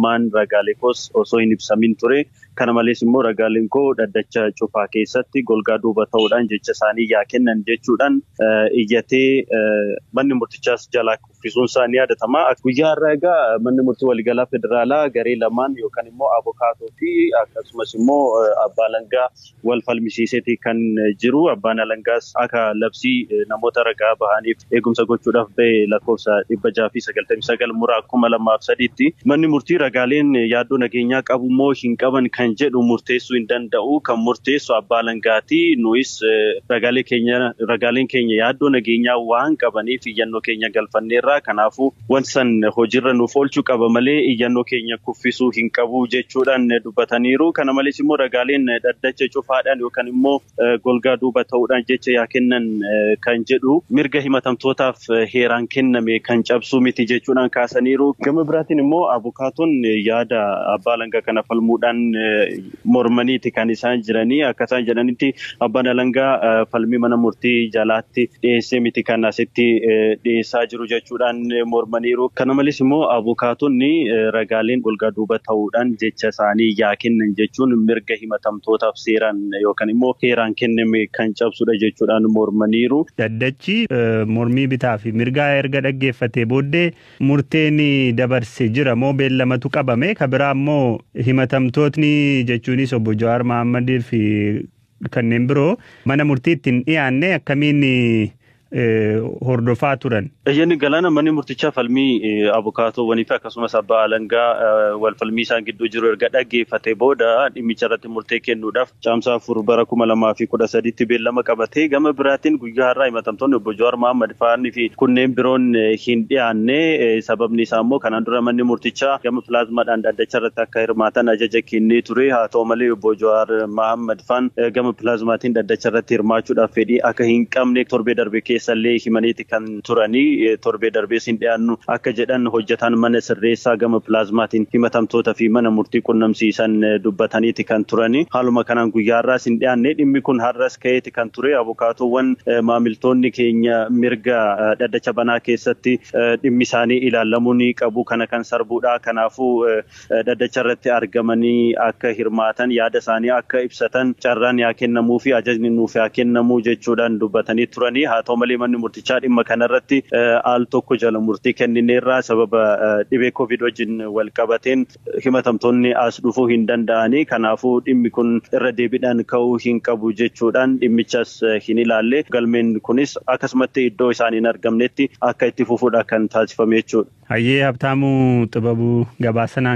eenyummaan ragaalee koos osoo hin ibsamin ture. Kana malees immoo ragaaleen koo dhaddacha cufaa keessatti golgaa duuba ta'uudhaan jecha isaanii yaa kennan jechuudhaan iyyatee manni murtichaas jalaa kuffisuun isaanii yaadatama. Guyyaa har'aa egaa manni murtii waliigalaa federaalaa garee lamaan yookaan immoo abukaatoo fi akkasumas immoo abbaa alangaa wal falmisiiseeti kan jiru. Abbaan alangaas akka labsii namoota ragaa bahaniif eegumsa gochuudhaaf ba'e lakkoofsa 699/2003tti manni murtii ragaaleen yaaddoo nageenyaa qabu moo hin qaban kan jedhu murteessuu hin danda'u. Kan murteessu abbaa alangaati. Nuyis ragaaleen keenya yaaddoo nageenyaa waan qabaniif iyyannoo keenya galfanneerra. Kanaafuu wanti san hojiirra nuuf oolchuu qaba malee iyyannoo keenya kuffisuu hin qabu jechuudhaan dubbataniiru. Kana malees immoo ragaaleen dhaddacha cufaadhaan yookaan immoo golgaa duuba ta'uudhaan jecha yaa kennan kan jedhu mirga himatamtootaaf heeraan kenname kan cabsuu miti jechuudhaan kaasaniiru. Gama biraatiin immoo abukaatoon yaada abbaa alangaa kana falmuudhaan mormaniiti kan isaan jiranii. Akka isaan jedhanitti abbaan alangaa falmii mana murtii jalaatti dhiyeessee miti kan asitti dhiyeessaa jiru jechuudhaan mormaniiru. Kana malees immoo abukaatonni ragaaleen golgaa duuba ta'uudhaan jecha isaanii yaa kennan jechuun mirga himatamtootaaf seeraan yookaan immoo heeraan kenname kan cabsudha jechuudhaan mormaniiru. Dhaddachi mormii bitaa fi mirgaa erga dhaggeeffatee booddee murteen dabarse jira moo beellamatu qabame? Kabiraa immoo himatamtootni jechuunis obbo Jawaar Mohammadii fi kanneen biroo mana murtiitti hin dhiyaanne akkamiin hordofaa turan? Iyyanni galaana manni murtichaa falmii abukaatoowwanii fi akkasumas abbaa alangaa wal falmii isaan gidduu jiru erga dhaggeeffatee booda dhimmicha irratti murtee kennuudhaaf caamsaa 4/2013tti beellama qabatee gama biraatiin guyyaa har'aa himatamtoonni obbo Jawaar Mohammad fa'aanii fi kunneen biroon hin dhiyaanne. Sababni isaa immoo kanaan dura manni murtichaa gama pilaazmaadhaan dhaddacha irratti akka hirmaatan ajaja kennee ture. Haa ta'u malee obbo Jawaar Mohammad fa'aan gama pilaazmaatiin dhaddacha irratti hirmaachuudhaaf fedhii akka hin qabne torbee darbe keessallee himaniiti kan turanii. Torbee darbees hin dhiyaannu akka jedhan hojjetaan mana sirreessaa gama pilaazmaatiin himatamtoota fi mana murtii qunnamsiisan dubbataniiti kan turani. Haaluma kanaan guyyaa har'aas hin dhiyaanne. Dhimmi kun har'as ka'eeti kan ture. Abukaatoowwan maamiltoonni keenya mirga dhaddacha banaa keessatti dhimmi isaanii ilaalamuu ni qabu kana kan sarbuudha. Kanaafuu dhaddacha irratti argamanii akka hirmaatan yaada isaanii akka ibsatan carraan yaa kennamuu fi ajajni nuuf yaa kennamuu jechuudhaan dubbatanii turani. Haa ta'u malee manni murtichaa dhimma kanarratti al tokko jala murtii kennineerraa sababa dhibee COVID wajjin wal qabateen himatamtoonni as dhufuu hin danda'anii. Kanaafuu dhimmi kun irra deebiidhaan ka'uu hin qabu jechuudhaan dhimmichas hin ilaalle. Galmeen kunis akkasumatti iddoo isaan hin argamnetti akka itti fufuudha kan taasifame jechuudha. Hayyee Habtaamuu Xibabuu gabaasanaan